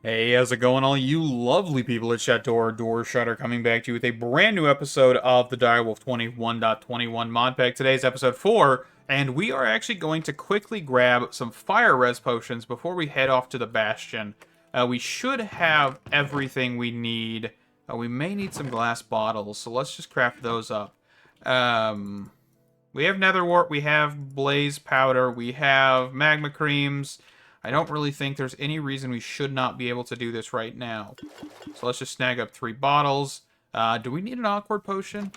Hey, how's it going, all you lovely people at Door Shutter, coming back to you with a brand new episode of the Direwolf20 1.21 mod pack. Today's episode 4, and we are actually going to quickly grab some fire res potions before we head off to the Bastion. We should have everything we need. We may need some glass bottles, so let's just craft those up. We have nether wart, we have blaze powder, we have magma creams. I don't really think there's any reason we should not be able to do this right now. So let's just snag up 3 bottles. Do we need an awkward potion?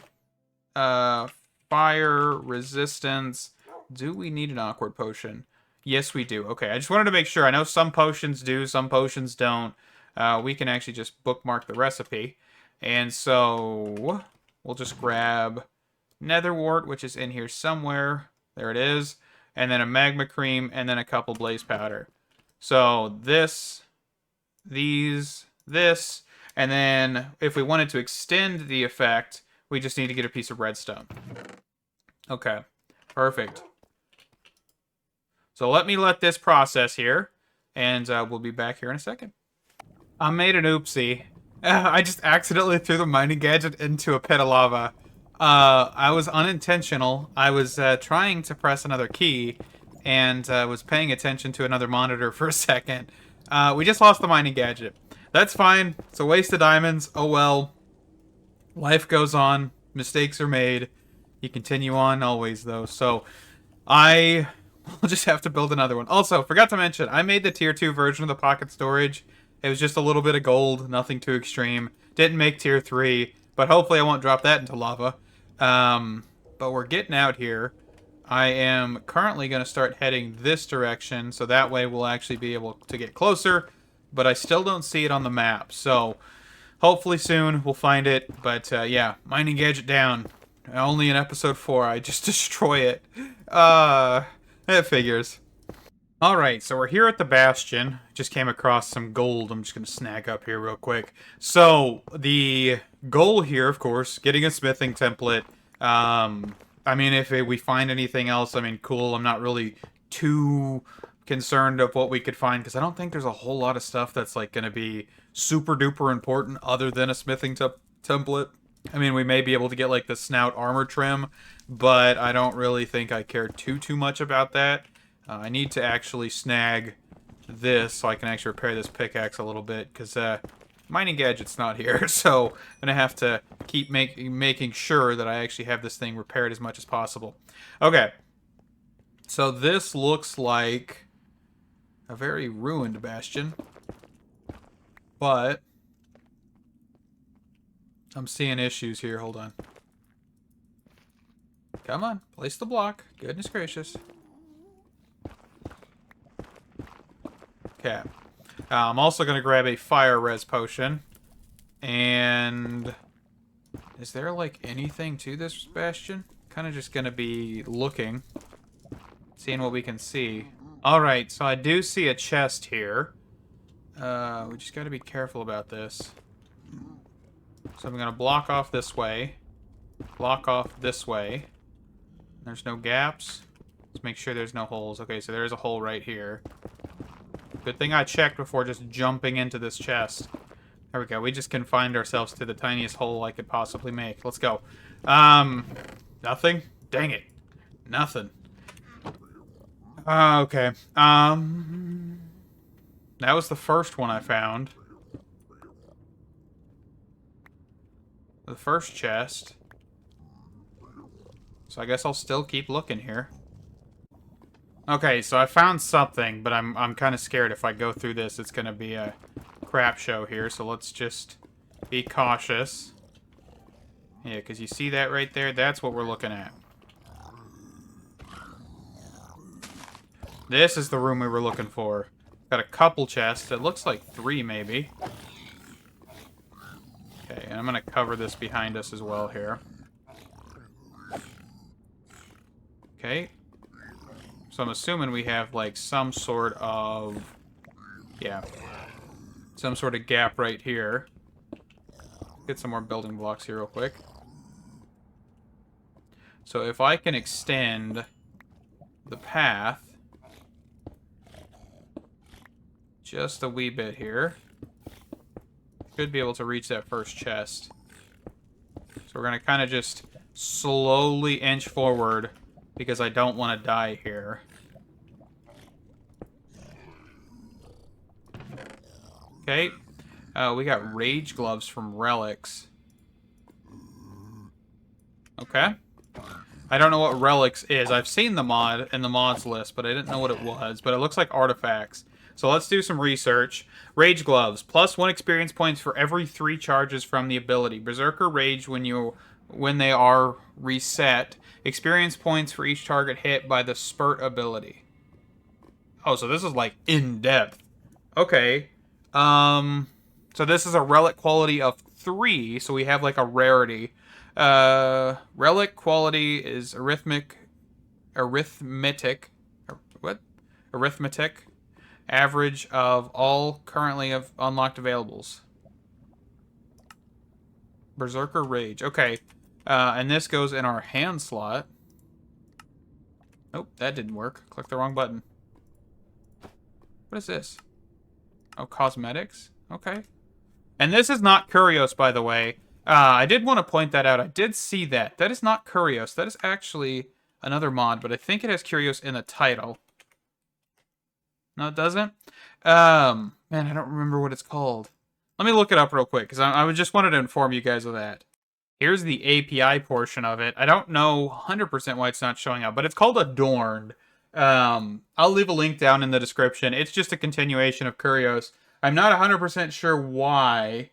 Fire, resistance. Do we need an awkward potion? Yes, we do. Okay, I just wanted to make sure. I know some potions do, some potions don't. We can actually just bookmark the recipe. And so we'll just grab nether wart, which is in here somewhere. There it is. And then a magma cream, and then a couple blaze powder. So this, this, and then if we wanted to extend the effect, we just need to get a piece of redstone. Okay, perfect. So let this process here, and we'll be back here in a second. I made an oopsie. I just accidentally threw the mining gadget into a pit of lava. I was unintentional. I was trying to press another key, and was paying attention to another monitor for a second. We just lost the mining gadget. That's fine. It's a waste of diamonds. Oh well. Life goes on. Mistakes are made. You continue on always, though. So I will just have to build another one. Also, forgot to mention, I made the tier 2 version of the pocket storage. It was just a little bit of gold, nothing too extreme. Didn't make tier 3, but hopefully I won't drop that into lava. But we're getting out here. I am currently going to start heading this direction, so that way we'll actually be able to get closer, but I still don't see it on the map, so hopefully soon we'll find it. But yeah, mining gadget down. Only in episode 4, I just destroy it. It figures. Alright, so we're here at the Bastion. Just came across some gold I'm just going to snag up here real quick. So, the goal here, of course, getting a smithing template. I mean, if we find anything else, I mean, cool. I'm not really too concerned of what we could find, because I don't think there's a whole lot of stuff that's, like, going to be super duper important other than a smithing template. I mean, we may be able to get, like, the snout armor trim, but I don't really think I care too much about that. I need to actually snag this so I can actually repair this pickaxe a little bit, because mining gadget's not here, so I'm going to have to keep making sure that I actually have this thing repaired as much as possible. Okay, so this looks like a very ruined bastion, but I'm seeing issues here. Hold on. Come on, place the block. Goodness gracious. Okay. I'm also going to grab a fire res potion. And is there, like, anything to this bastion? Kind of just going to be looking. Seeing what we can see. Alright, so I do see a chest here. We just got to be careful about this. So I'm going to block off this way. Block off this way. There's no gaps. Let's make sure there's no holes. Okay, so there's a hole right here. Good thing I checked before just jumping into this chest. There we go. We just confined ourselves to the tiniest hole I could possibly make. Let's go. Nothing? Dang it. Nothing. Okay. That was the first one I found. The first chest. So I guess I'll still keep looking here. Okay, so I found something, but I'm kind of scared if I go through this, it's going to be a crap show here, so let's just be cautious. Yeah, because you see that right there? That's what we're looking at. This is the room we were looking for. Got a couple chests. It looks like 3, maybe. Okay, and I'm going to cover this behind us as well here. Okay. So I'm assuming we have, like, some sort of... yeah. Some sort of gap right here. Get some more building blocks here real quick. So if I can extend the path just a wee bit here. Should be able to reach that first chest. So we're going to kind of just slowly inch forward because I don't want to die here. Okay. We got rage gloves from relics. Okay. I don't know what relics is. I've seen the mod in the mods list, but I didn't know what it was. But it looks like artifacts. So let's do some research. Rage gloves. +1 experience points for every 3 charges from the ability. Berserker rage when they are reset. Experience points for each target hit by the spurt ability. Oh, so this is like in depth. Okay. So this is a relic quality of 3, so we have like a rarity. Relic quality is arithmetic. What? Arithmetic. Average of all currently unlocked availables. Berserker Rage. Okay. And this goes in our hand slot. Nope, that didn't work. Click the wrong button. What is this? Oh, cosmetics? Okay. And this is not Curios, by the way. I did want to point that out. I did see that. That is not Curios. That is actually another mod, but I think it has Curios in the title. No, it doesn't? Man, I don't remember what it's called. Let me look it up real quick, because I just wanted to inform you guys of that. Here's the API portion of it. I don't know 100% why it's not showing up, but it's called Adorned. I'll leave a link down in the description. It's just a continuation of Curios. I'm not 100% sure why.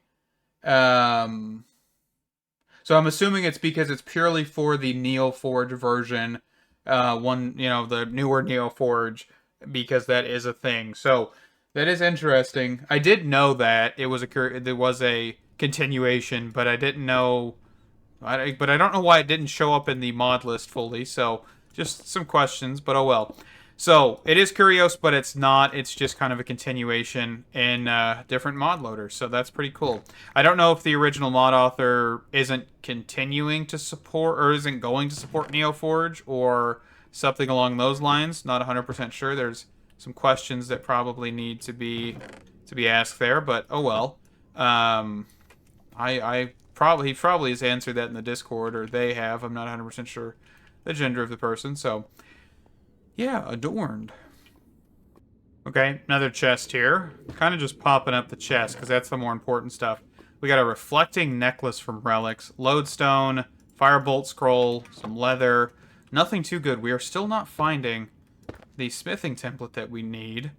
So I'm assuming it's because it's purely for the NeoForge version. The newer NeoForge, because that is a thing. So that is interesting. I did know that there was a continuation, but I didn't know. But I don't know why it didn't show up in the mod list fully. So just some questions, but oh well. So it is Curios, but it's not. It's just kind of a continuation in different mod loaders. So that's pretty cool. I don't know if the original mod author isn't continuing to support or isn't going to support NeoForge or something along those lines. Not 100% sure. There's some questions that probably need to be asked there, but oh well. He probably has answered that in the Discord, or they have. I'm not 100% sure the gender of the person. So yeah, Adorned. Okay, another chest here. Kind of just popping up the chest, because that's the more important stuff. We got a reflecting necklace from relics, lodestone, firebolt scroll, some leather. Nothing too good. We are still not finding the smithing template that we need.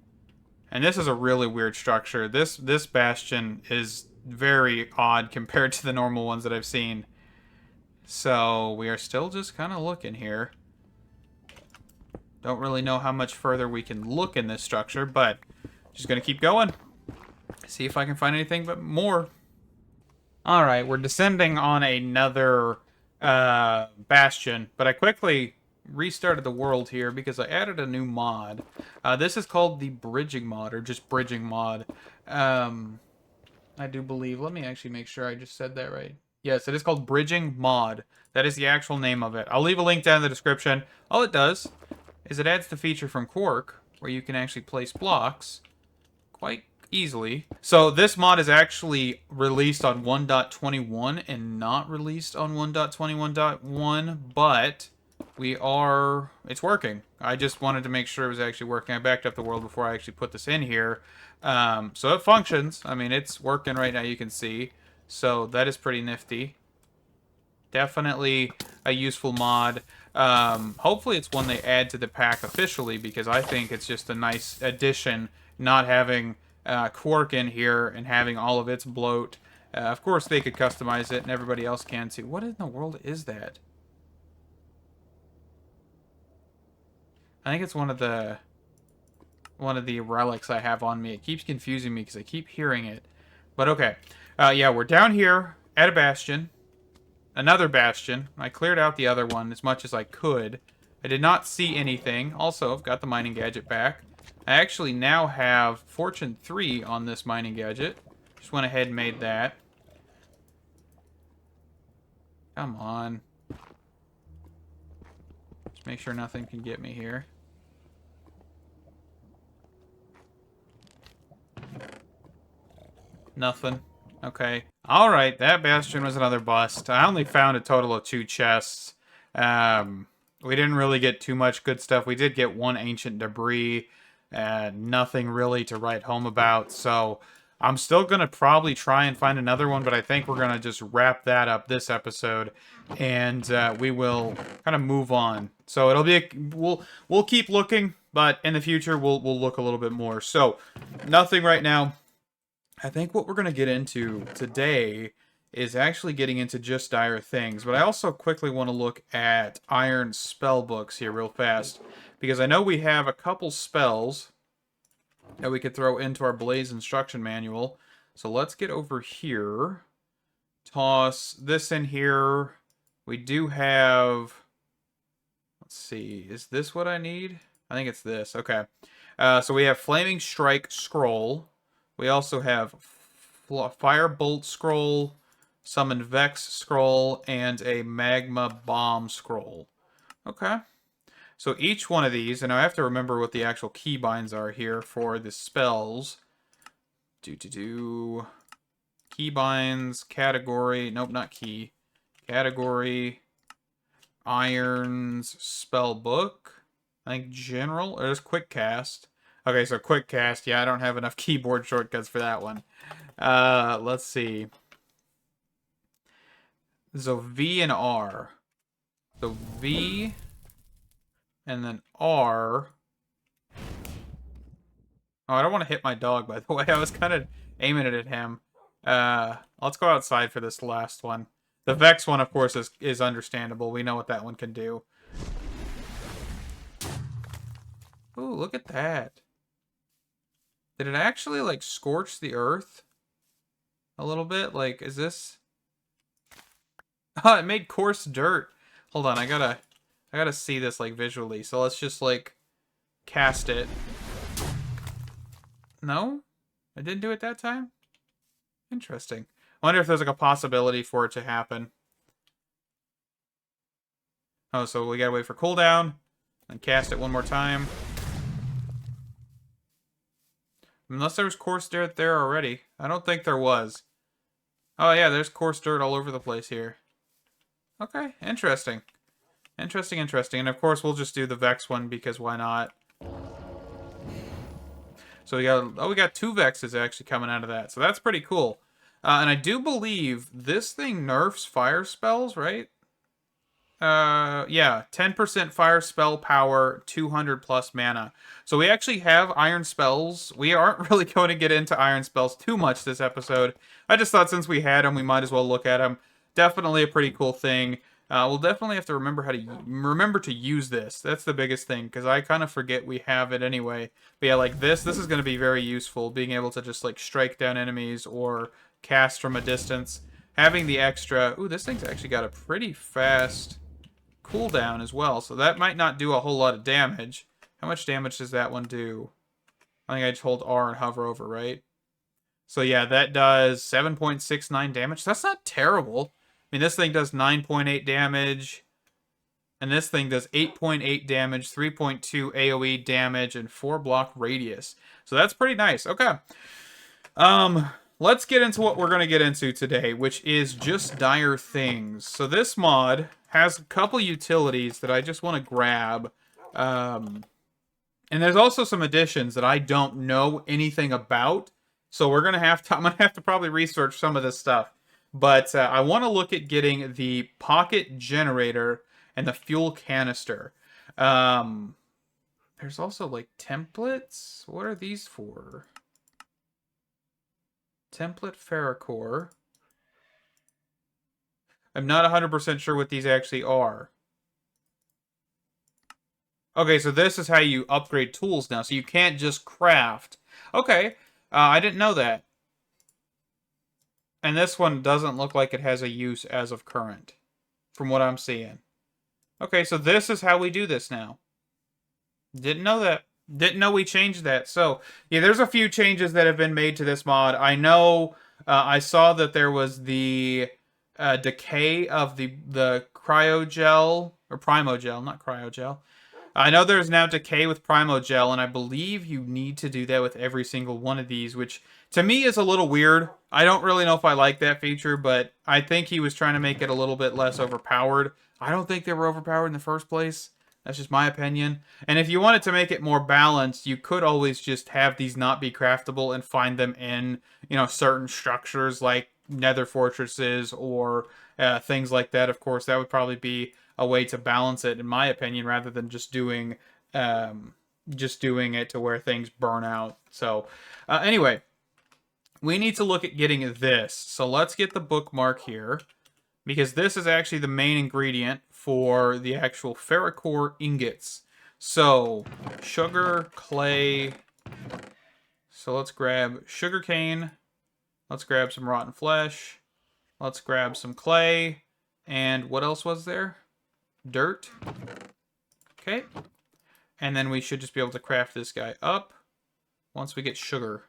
And this is a really weird structure. This bastion is very odd compared to the normal ones that I've seen. So we are still just kind of looking here. Don't really know how much further we can look in this structure, but just going to keep going. See if I can find anything but more. Alright, we're descending on another bastion, but I quickly restarted the world here because I added a new mod. This is called the bridging mod, or just bridging mod. I do believe. Let me actually make sure I just said that right. Yes, it is called bridging mod. That is the actual name of it. I'll leave a link down in the description. All it does is it adds the feature from Quark where you can actually place blocks quite easily. So this mod is actually released on 1.21 and not released on 1.21.1, but it's working. I just wanted to make sure it was actually working. I backed up the world before I actually put this in here. So it functions. I mean, it's working right now, you can see. So that is pretty nifty. Definitely a useful mod. Hopefully it's one they add to the pack officially, because I think it's just a nice addition, not having Quark in here and having all of its bloat. Of course, they could customize it, and everybody else can too. What in the world is that? I think it's one of the relics I have on me. It keeps confusing me because I keep hearing it. But okay. Yeah, we're down here at a bastion. Another bastion. I cleared out the other one as much as I could. I did not see anything. Also, I've got the mining gadget back. I actually now have Fortune 3 on this mining gadget. Just went ahead and made that. Come on. Just make sure nothing can get me here. Nothing. Okay. Alright, that Bastion was another bust. I only found a total of 2 chests. We didn't really get too much good stuff. We did get 1 ancient debris. Nothing really to write home about, so I'm still going to probably try and find another one, but I think we're going to just wrap that up this episode, and we will kind of move on. So it'll be we'll keep looking, but in the future we'll look a little bit more. So nothing right now. I think what we're going to get into today is actually getting into just dire things, but I also quickly want to look at iron spell books here real fast, because I know we have a couple spells that we could throw into our Blaze instruction manual. So let's get over here, toss this in here. We do have, let's see, is this what I need? I think it's this. Okay. So we have Flaming Strike Scroll. We also have Firebolt Scroll, Summon Vex Scroll, and a Magma Bomb Scroll. Okay. So each one of these, and I have to remember what the actual keybinds are here for the spells. Keybinds, category, nope, not key. Category, irons, spell book. I think general, or just quick cast. Okay, so quick cast. Yeah, I don't have enough keyboard shortcuts for that one. Let's see. So V and R. So V and then R. Oh, I don't want to hit my dog, by the way. I was kind of aiming it at him. Let's go outside for this last one. The Vex one, of course, is understandable. We know what that one can do. Ooh, look at that. Did it actually, like, scorch the earth? A little bit? Like, is this... Oh, it made coarse dirt. Hold on, I gotta see this, like, visually. So let's just, like, cast it. No? I didn't do it that time? Interesting. I wonder if there's, like, a possibility for it to happen. Oh, so we gotta wait for cooldown. And cast it one more time. Unless there was coarse dirt there already. I don't think there was. Oh yeah, there's coarse dirt all over the place here. Okay, interesting. Interesting. And of course we'll just do the Vex one because why not? So we got 2 Vexes actually coming out of that. So that's pretty cool. And I do believe this thing nerfs fire spells, right? Yeah, 10% fire spell power, 200 plus mana. So we actually have iron spells. We aren't really going to get into iron spells too much this episode. I just thought since we had them, we might as well look at them. Definitely a pretty cool thing. We'll definitely have to remember to use this. That's the biggest thing, because I kind of forget we have it anyway. But yeah, like this is going to be very useful, being able to just like strike down enemies or cast from a distance. Having the extra... Ooh, this thing's actually got a pretty fast cooldown as well, so that might not do a whole lot of damage. How much damage does that one do? I think I just hold R and hover over, right? So yeah, that does 7.69 damage. That's not terrible. I mean, this thing does 9.8 damage, and this thing does 8.8 damage, 3.2 AoE damage, and 4 block radius. So that's pretty nice. Okay. Let's get into what we're going to get into today, which is just dire things. So this mod has a couple utilities that I just want to grab. And there's also some additions that I don't know anything about. So I'm going to have to probably research some of this stuff. But I want to look at getting the pocket generator and the fuel canister. There's also like templates. What are these for? Template Ferrocore. I'm not 100% sure what these actually are. Okay, so this is how you upgrade tools now. So you can't just craft. Okay, I didn't know that. And this one doesn't look like it has a use as of current, from what I'm seeing. Okay, so this is how we do this now. Didn't know that. Didn't know we changed that. So, yeah, there's a few changes that have been made to this mod. I know I saw that there was the decay of the cryogel, or primogel, not cryogel. I know there's now decay with primogel, and I believe you need to do that with every single one of these, which to me is a little weird. I don't really know if I like that feature, but I think he was trying to make it a little bit less overpowered. I don't think they were overpowered in the first place. That's just my opinion. And if you wanted to make it more balanced, you could always just have these not be craftable and find them in, you know, certain structures like nether fortresses or things like that. Of course, that would probably be a way to balance it, in my opinion, rather than just doing it to where things burn out. So, anyway, we need to look at getting this. So let's get the bookmark here, because this is actually the main ingredient for the actual ferrocore ingots. So, sugar, clay. So let's grab sugarcane. Let's grab some rotten flesh. Let's grab some clay. And what else was there? Dirt. Okay. And then we should just be able to craft this guy up once we get sugar.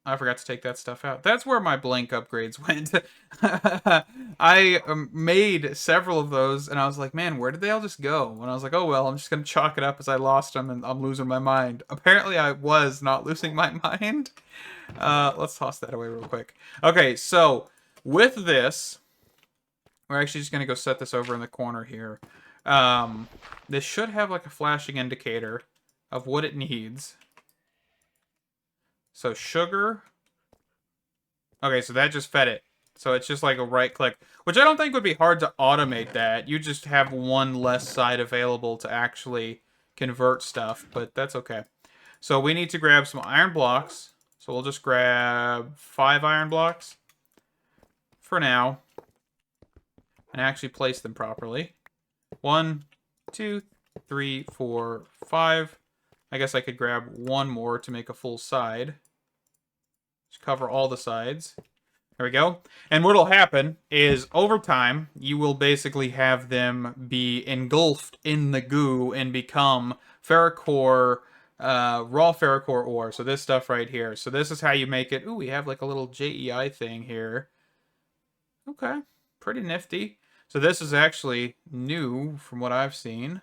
I forgot to take that stuff out. That's where my blank upgrades went. I made several of those, and I was like, man, where did they all just go? And I was like, oh, well, I'm just going to chalk it up as I lost them, and I'm losing my mind. Apparently, I was not losing my mind. Let's toss that away real quick. Okay, so with this, we're actually just going to go set this over in the corner here. This should have like a flashing indicator of what it needs. So sugar. Okay, so that just fed it. So it's just like a right click, which I don't think would be hard to automate that. You just have one less side available to actually convert stuff, but that's okay. So we need to grab some iron blocks. So we'll just grab 5 iron blocks for now and actually place them properly. 1, 2, 3, 4, 5. I guess I could grab one more to make a full side. Just cover all the sides. There we go. And what'll happen is over time, you will basically have them be engulfed in the goo and become ferrocore, raw ferrocore ore. So this stuff right here. So this is how you make it. Ooh, we have like a little JEI thing here. Okay, pretty nifty. So this is actually new from what I've seen.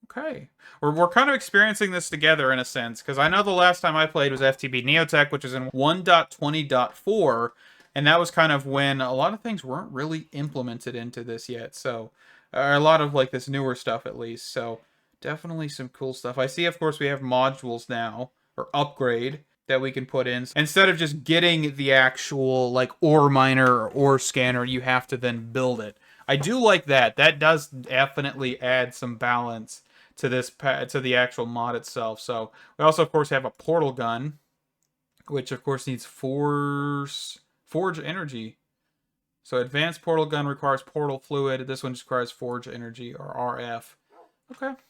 Okay. We're kind of experiencing this together in a sense, because I know the last time I played was FTB Neotech, which is in 1.20.4, and that was kind of when a lot of things weren't really implemented into this yet, so a lot of like this newer stuff at least, so definitely some cool stuff. I see, of course, we have modules now, or upgrade, that we can put in. Instead of just getting the actual like ore miner or ore scanner, you have to then build it. I do like that. That does definitely add some balance to this, to the actual mod itself. So we also, of course, have a portal gun, which of course needs forge energy. So advanced portal gun requires portal fluid. This one just requires forge energy, or RF. Okay.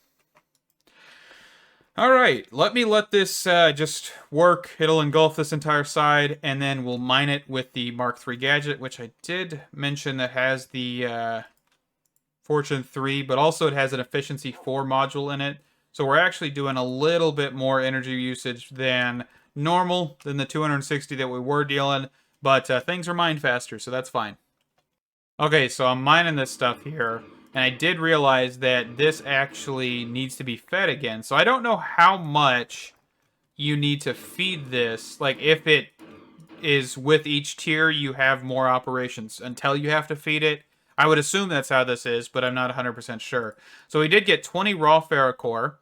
All right, let this just work. It'll engulf this entire side, and then we'll mine it with the Mark III gadget, which I did mention that has the Fortune 3, but also it has an Efficiency 4 module in it. So we're actually doing a little bit more energy usage than normal, than the 260 that we were dealing, but things are mined faster, so that's fine. Okay, so I'm mining this stuff here, and I did realize that this actually needs to be fed again. So I don't know how much you need to feed this. Like, if it is with each tier, you have more operations until you have to feed it. I would assume that's how this is, but I'm not 100% sure. So we did get 20 raw ferrocore,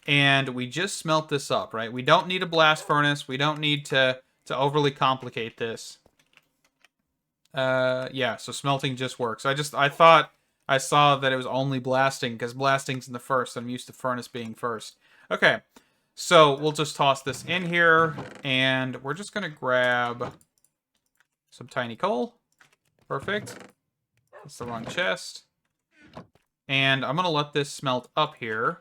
and we just smelt this up, right? We don't need a blast furnace. We don't need to overly complicate this. Yeah, so smelting just works. I thought I saw that it was only blasting, because blasting's in the first. I'm used to furnace being first. Okay, so we'll just toss this in here, and we're just going to grab some tiny coal. Perfect. That's the wrong chest. And I'm going to let this smelt up here,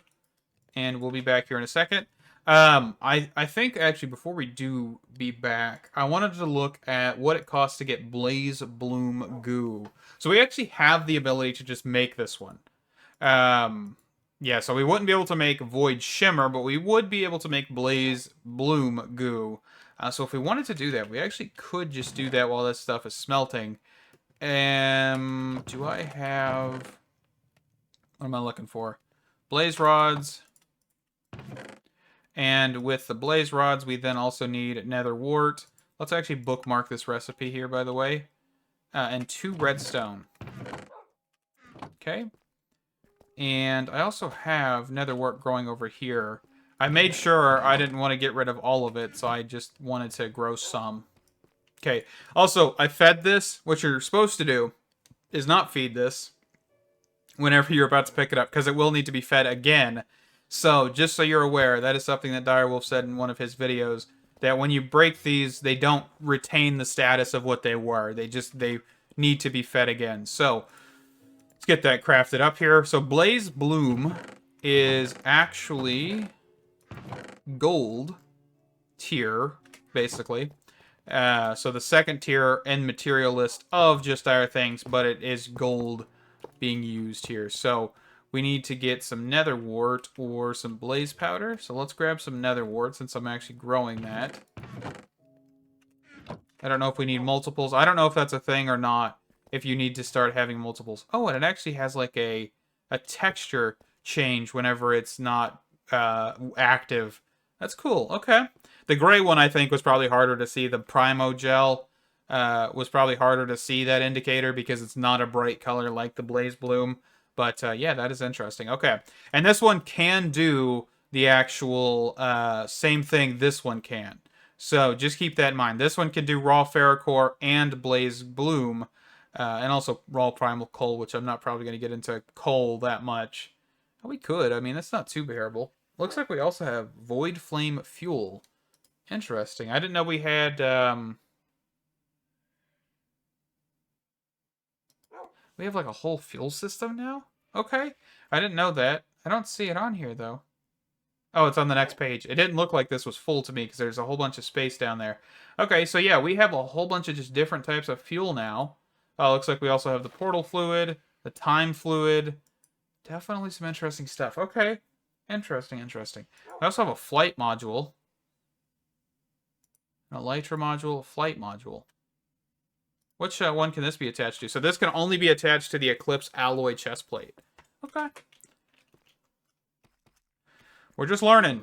and we'll be back here in a second. I think, actually, before we do be back, I wanted to look at what it costs to get Blaze Bloom Goo. So we actually have the ability to just make this one. Yeah, so we wouldn't be able to make Void Shimmer, but we would be able to make Blaze Bloom Goo. So if we wanted to do that, we actually could just do that while this stuff is smelting. Do I have... What am I looking for? Blaze rods. And with the blaze rods, we then also need nether wart. Let's actually bookmark this recipe here, by the way. And 2 redstone. Okay. And I also have nether wart growing over here. I made sure I didn't want to get rid of all of it, so I just wanted to grow some. Okay. Also, I fed this. What you're supposed to do is not feed this whenever you're about to pick it up, because it will need to be fed again. So, just so you're aware, that is something that Direwolf said in one of his videos, that when you break these, they don't retain the status of what they were. They need to be fed again. So, let's get that crafted up here. So, Blaze Bloom is actually gold tier, basically. So the second tier in material list of JustDireThings, but it is gold being used here. So we need to get some nether wart or some blaze powder. So let's grab some nether wart since I'm actually growing that. I don't know if we need multiples. I don't know if that's a thing or not, if you need to start having multiples. Oh, and it actually has like a texture change whenever it's not active. That's cool. Okay. The gray one, I think, was probably harder to see. The Primo Gel was probably harder to see that indicator because it's not a bright color like the Blaze Bloom. But yeah, that is interesting. Okay. And this one can do the actual same thing this one can. So just keep that in mind. This one can do raw ferrocore and Blaze Bloom. And also raw primal coal, which I'm not probably going to get into coal that much. We could. I mean, that's not too bearable. Looks like we also have Void Flame Fuel. Interesting. I didn't know we had, we have like a whole fuel system now? Okay. I didn't know that. I don't see it on here, though. Oh, it's on the next page. It didn't look like this was full to me because there's a whole bunch of space down there. Okay, so yeah, we have a whole bunch of just different types of fuel now. Looks like we also have the portal fluid, the time fluid. Definitely some interesting stuff. Okay. Interesting, interesting. I also have a flight module. An elytra module, a flight module. Which one can this be attached to? So this can only be attached to the Eclipse alloy chestplate. Okay. We're just learning.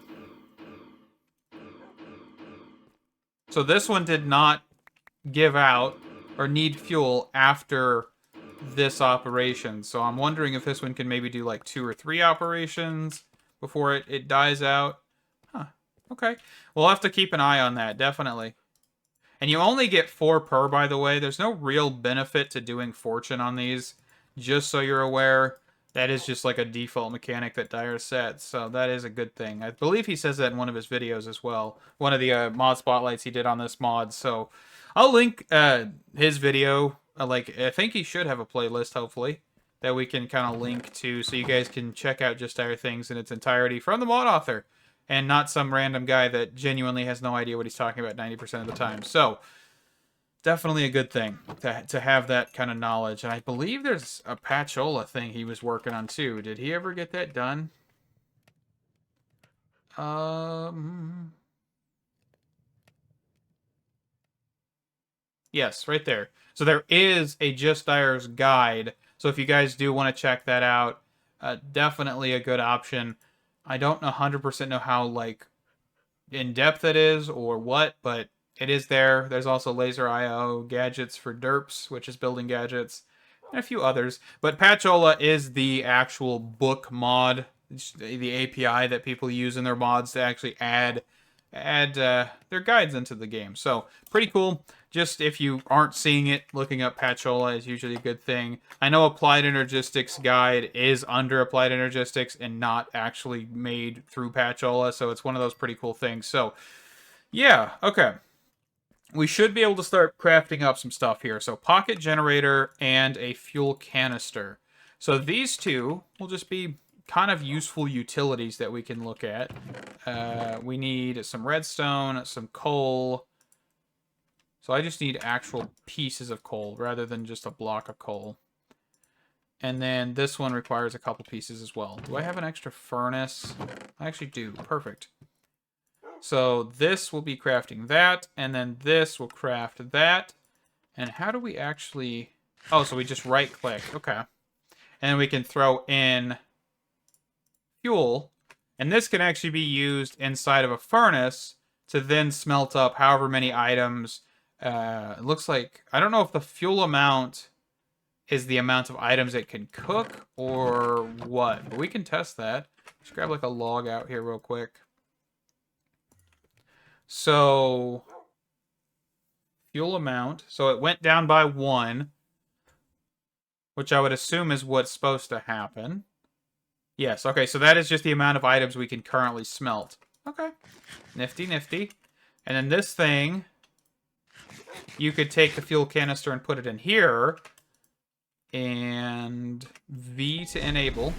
So this one did not give out or need fuel after this operation. So I'm wondering if this one can maybe do like 2 or 3 operations before it dies out. Huh. Okay. We'll have to keep an eye on that, definitely. And you only get 4 per, by the way. There's no real benefit to doing fortune on these. Just so you're aware, that is just like a default mechanic that Dire sets. So that is a good thing. I believe he says that in one of his videos as well. One of the mod spotlights he did on this mod. So I'll link his video. I think he should have a playlist, hopefully, that we can kind of link to so you guys can check out JustDireThings in its entirety from the mod author. And not some random guy that genuinely has no idea what he's talking about 90% of the time. So, definitely a good thing to have that kind of knowledge. And I believe there's a Patchola thing he was working on too. Did he ever get that done? Yes, right there. So there is a Just Dire's guide. So if you guys do want to check that out, definitely a good option. I don't 100% know how, like, in-depth it is or what, but it is there. There's also Laser IO, gadgets for derps, which is building gadgets, and a few others. But Patchola is the actual book mod, the API that people use in their mods to actually add their guides into the game. So, pretty cool. Just if you aren't seeing it, looking up Patchola is usually a good thing. I know Applied Energistics guide is under Applied Energistics and not actually made through Patchola, so it's one of those pretty cool things. So, yeah, okay. We should be able to start crafting up some stuff here. So, pocket generator and a fuel canister. So, these two will just be kind of useful utilities that we can look at. We need some redstone, some coal. So I just need actual pieces of coal rather than just a block of coal. And then this one requires a couple pieces as well. Do I have an extra furnace? I actually do. Perfect. So this will be crafting that, and then this will craft that. And how do we actually... Oh, so we just right-click. Okay. And then we can throw in fuel, And this can actually be used inside of a furnace to then smelt up however many items. It looks like, I don't know if the fuel amount is the amount of items it can cook or what, but we can test that. Let's grab like a log out here real quick. So, fuel amount. So it went down by 1, which I would assume is what's supposed to happen. Yes, okay, so that is just the amount of items we can currently smelt. Okay, nifty, nifty. And then this thing, you could take the fuel canister and put it in here, and V to enable.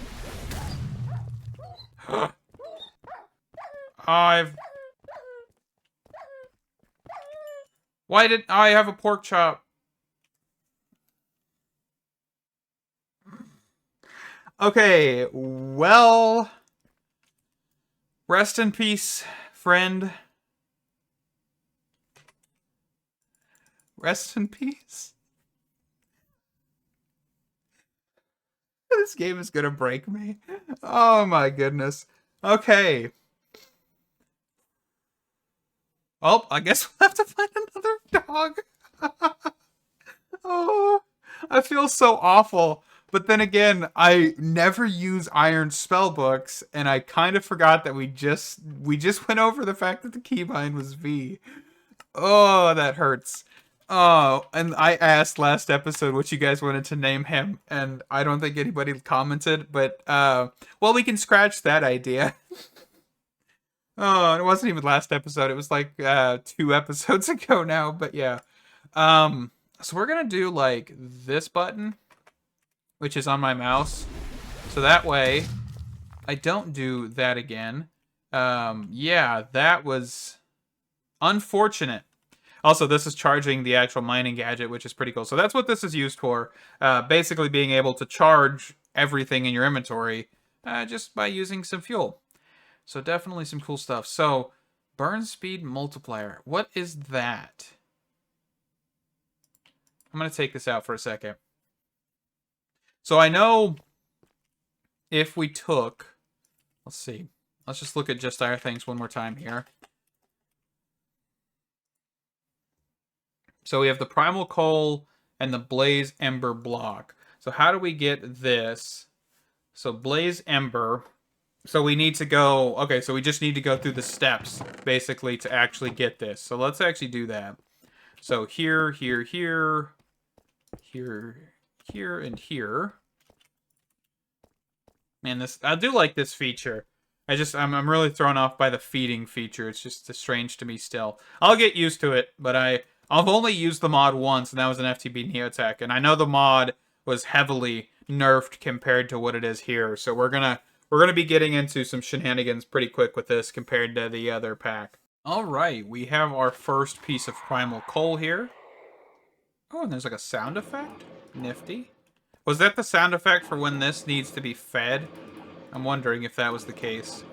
Why did I have a pork chop? Okay, well, rest in peace, friend. Rest in peace. This game is gonna break me. Oh my goodness. Okay. Oh, I guess we'll have to find another dog. Oh, I feel so awful. But then again, I never use iron spellbooks, and I kind of forgot that we just went over the fact that the keybind was V. Oh, that hurts. Oh, and I asked last episode what you guys wanted to name him, and I don't think anybody commented, but well, we can scratch that idea. Oh, it wasn't even last episode. It was like 2 episodes ago now, but yeah. So we're gonna do like this button, which is on my mouse. So that way I don't do that again. Yeah, that was unfortunate. Also, this is charging the actual mining gadget, which is pretty cool. So that's what this is used for. Basically being able to charge everything in your inventory just by using some fuel. So definitely some cool stuff. So, burn speed multiplier. What is that? I'm going to take this out for a second. So I know if we took... Let's see. Let's just look at JustDireThings one more time here. So we have the Primal Coal and the Blaze Ember block. So how do we get this? So Blaze Ember... So we need to go... Okay, so we just need to go through the steps, basically, to actually get this. So let's actually do that. So here, here, here, here, here, and here. Man, this... I do like this feature. I'm really thrown off by the feeding feature. It's just strange to me still. I'll get used to it, but I've only used the mod once, and that was an FTB Neotech. And I know the mod was heavily nerfed compared to what it is here. So we're gonna be getting into some shenanigans pretty quick with this compared to the other pack. Alright, we have our first piece of primal coal here. Oh, and there's like a sound effect? Nifty. Was that the sound effect for when this needs to be fed? I'm wondering if that was the case.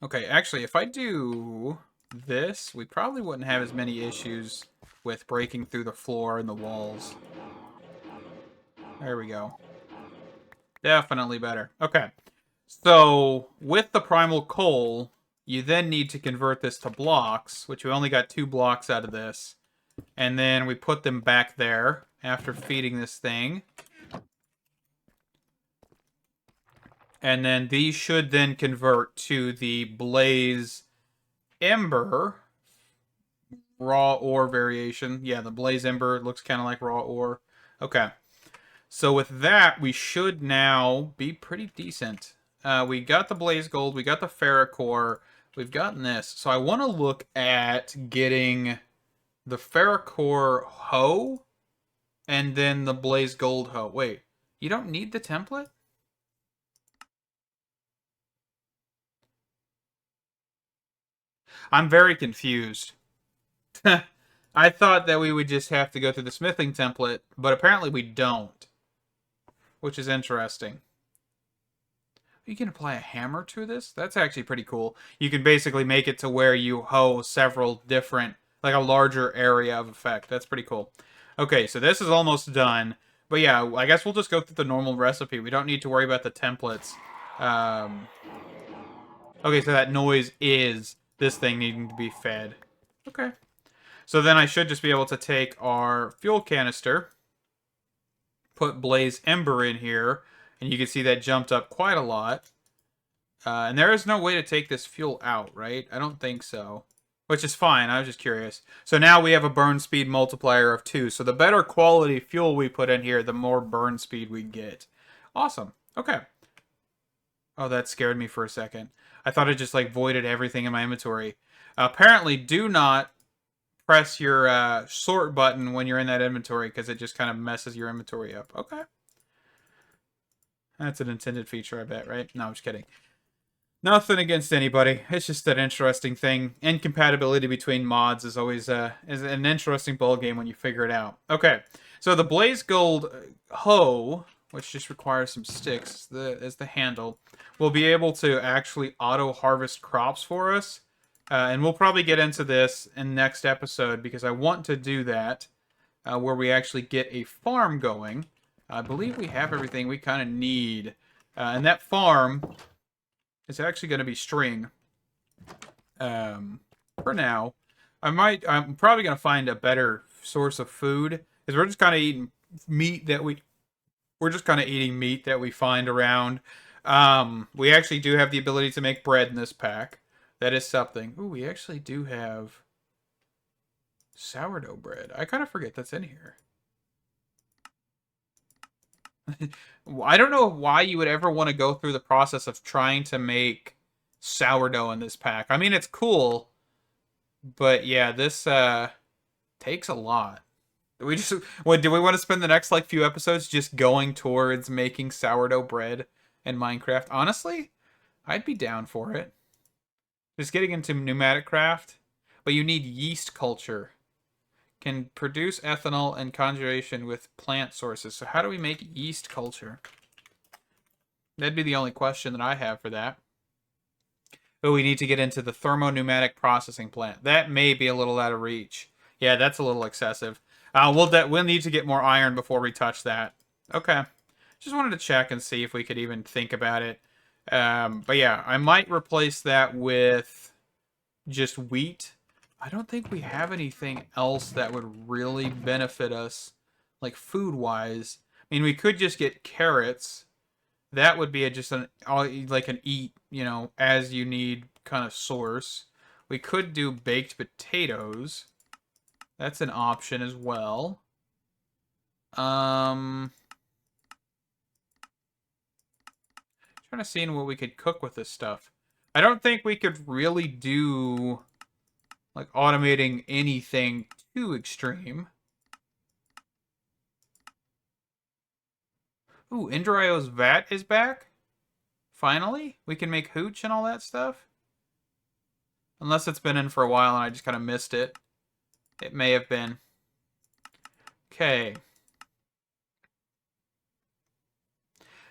Okay, actually, if I do this, we probably wouldn't have as many issues with breaking through the floor and the walls. There we go. Definitely better. Okay. So, with the primal coal, you then need to convert this to blocks, which we only got 2 blocks out of this. And then we put them back there after feeding this thing. And then these should then convert to the Blaze Ember raw ore variation. Yeah, the Blaze Ember looks kind of like raw ore. Okay. So with that, we should now be pretty decent. We got the Blaze Gold, we got the Ferrocore, we've gotten this. So I want to look at getting the Ferrocore hoe and then the Blaze Gold hoe. Wait, you don't need the template? I'm very confused. I thought that we would just have to go through the smithing template, but apparently we don't. Which is interesting. You can apply a hammer to this? That's actually pretty cool. You can basically make it to where you hoe several different, like a larger area of effect. That's pretty cool. Okay, so this is almost done. But yeah, I guess we'll just go through the normal recipe. We don't need to worry about the templates. Um, okay, so that noise is this thing needing to be fed. Okay. So then I should just be able to take our fuel canister, put Blaze Ember in here, and you can see that jumped up quite a lot. And there is no way to take this fuel out, right? I don't think so. Which is fine, I was just curious. So now we have a burn speed multiplier of 2. So the better quality fuel we put in here, the more burn speed we get. Awesome. Okay. Oh, that scared me for a second. I thought it just like voided everything in my inventory. Apparently, do not press your sort button when you're in that inventory because it just kind of messes your inventory up. Okay. That's an intended feature, I bet, right? No, I'm just kidding. Nothing against anybody. It's just an interesting thing. Incompatibility between mods is always is an interesting ball game when you figure it out. Okay, so the Blaze Gold hoe, which just requires some sticks as the handle, will be able to actually auto harvest crops for us. And we'll probably get into this in next episode because I want to do that where we actually get a farm going. I believe we have everything we kind of need. And that farm is actually going to be string. For now. I'm probably going to find a better source of food because we're just kind of eating meat that we're just kind of eating meat that we find around. We actually do have the ability to make bread in this pack. That is something. Ooh, we actually do have sourdough bread. I kind of forget that's in here. I don't know why you would ever want to go through the process of trying to make sourdough in this pack. I mean, it's cool, but yeah, this takes a lot. Do we want to spend the next like few episodes just going towards making sourdough bread in Minecraft? Honestly, I'd be down for it. Just getting into pneumatic craft, but you need yeast culture. Can produce ethanol and conjuration with plant sources. So how do we make yeast culture? That'd be the only question that I have for that. Oh, we need to get into the thermo-pneumatic processing plant. That may be a little out of reach. Yeah, that's a little excessive. We'll need to get more iron before we touch that. Okay. Just wanted to check and see if we could even think about it. But yeah, I might replace that with just wheat. I don't think we have anything else that would really benefit us, like food-wise. I mean, we could just get carrots. That would be just like an eat, as you need kind of source. We could do baked potatoes. That's an option as well. Trying to see what we could cook with this stuff. I don't think we could really do like automating anything too extreme. Ooh, Indrio's vat is back? Finally? We can make hooch and all that stuff? Unless it's been in for a while and I just kind of missed it. It may have been. Okay.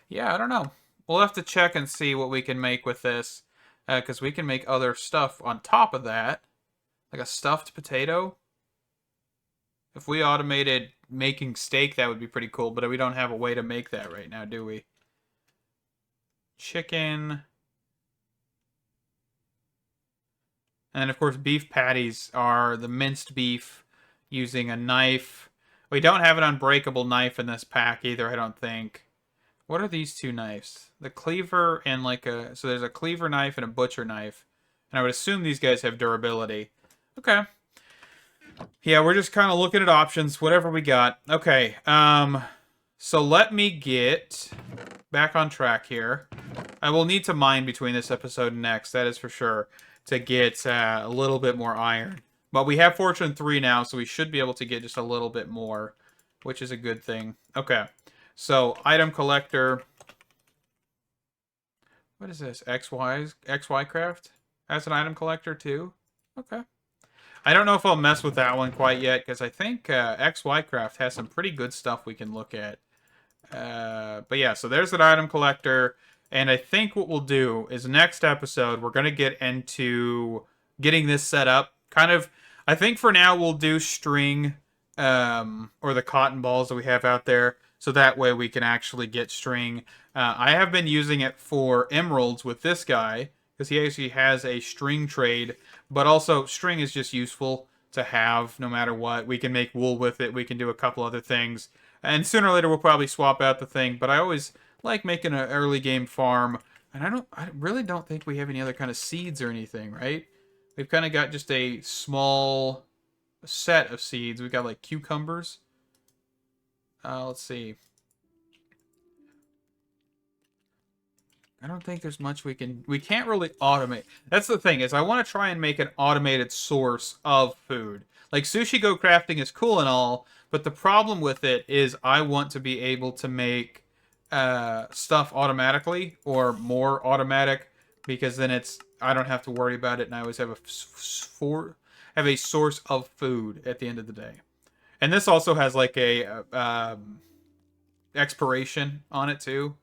Yeah, I don't know. We'll have to check and see what we can make with this. Because we can make other stuff on top of that. Like a stuffed potato. If we automated making steak, that would be pretty cool. But we don't have a way to make that right now, do we? Chicken. And of course, beef patties are the minced beef using a knife. We don't have an unbreakable knife in this pack either, I don't think. What are these two knives? The cleaver and so there's a cleaver knife and a butcher knife. And I would assume these guys have durability. Okay. Yeah, we're just kind of looking at options, whatever we got. Okay, so let me get back on track here. I will need to mine between this episode and next, that is for sure, to get a little bit more iron. But we have Fortune 3 now, so we should be able to get just a little bit more, which is a good thing. Okay, so item collector. What is this? XY Craft as an item collector too? Okay. I don't know if I'll mess with that one quite yet, because I think XY Craft has some pretty good stuff we can look at. But yeah, so there's an item collector, and I think what we'll do is next episode, we're going to get into getting this set up. I think for now we'll do string, or the cotton balls that we have out there. so that way we can actually get string. I have been using it for emeralds with this guy, because he actually has a string trade, but also string is just useful to have no matter what. We can make wool with it, we can do a couple other things, and sooner or later we'll probably swap out the thing, but I always like making an early game farm, and I really don't think we have any other kind of seeds or anything, right? We've kind of got just a small set of seeds. We've got like cucumbers. Let's see. I don't think there's much we can't really automate. That's the thing, is I want to try and make an automated source of food. Like, sushi go crafting is cool and all, but the problem with it is I want to be able to make stuff automatically or more automatic, because then I don't have to worry about it, and I always have a source of food at the end of the day. And this also has like a expiration on it too.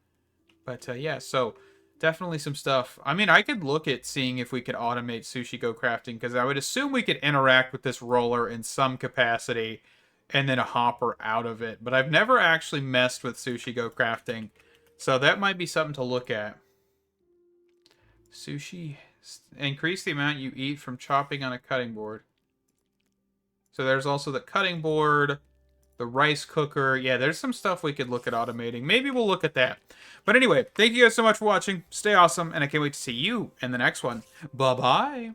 But yeah, so definitely some stuff. I mean, I could look at seeing if we could automate sushi go crafting, because I would assume we could interact with this roller in some capacity and then a hopper out of it. But I've never actually messed with sushi go crafting, so that might be something to look at. Sushi, increase the amount you eat from chopping on a cutting board. So there's also the cutting board, the rice cooker. Yeah, there's some stuff we could look at automating. Maybe we'll look at that. But anyway, thank you guys so much for watching. Stay awesome, and I can't wait to see you in the next one. Bye-bye.